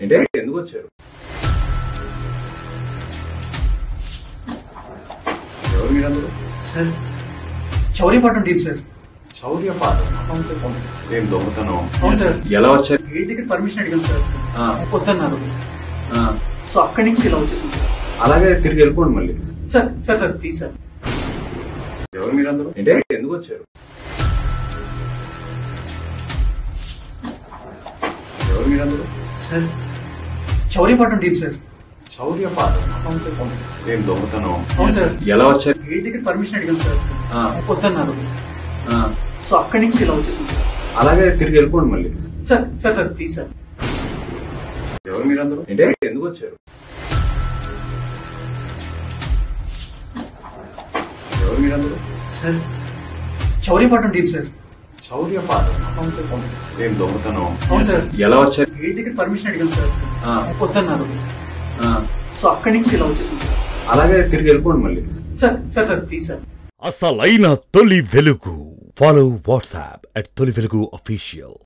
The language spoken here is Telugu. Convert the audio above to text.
అంటే ఎందుకు వచ్చారు? ఎవరు మీరందరూ? Sir Chauryapatam team sir. Chauryapatam ఏం దొంగతనం? అవును సార్. ఎలా వచ్చారు? గేట్ దగ్గర పర్మిషన్ అడిగాం సార్, వద్దన్నారు. సో అక్కడి నుంచి ఇలా వచ్చేసింది సార్. అలాగే తిరిగి వెళ్ళిపోండి మళ్ళీ. Sir sir sir please sir. ఎవరు మీరందరూ? అంటే ఎందుకు వచ్చారు? ఎవరు మీరందరూ? Sir Chauryapatam team sir. Chauryapatam ఏం దొంగతనం? అవును సార్. ఎలా వచ్చారు? గేట్ దగ్గర పర్మిషన్ అడిగాం సార్, వద్దన్నారు. సో అక్కడి నుంచి ఇలా వచ్చేసింది సార్. అలాగే తిరిగి వెళ్ళిపోండి మళ్ళీ. Sir sir sir please sir. ఎవరు మీరందరూ? అంటే ఎందుకు వచ్చారు? ఎవరు మీరందరూ? Sir Chauryapatam team sir. Chauryapatam ఏం దొంగతనం? అవును సార్. ఎలా వచ్చారు? గేట్ దగ్గర పర్మిషన్ అడిగాం సార్, వద్దన్నారు. సో అక్కడి నుంచి ఇలా వచ్చేసింది సార్. అలాగే తిరిగి వెళ్ళిపోండి మళ్ళీ. Sir sir sir please sir. అసలైన తొలి వెలుగు. ఫాలో వాట్సాప్ @తొలి వెలుగు official.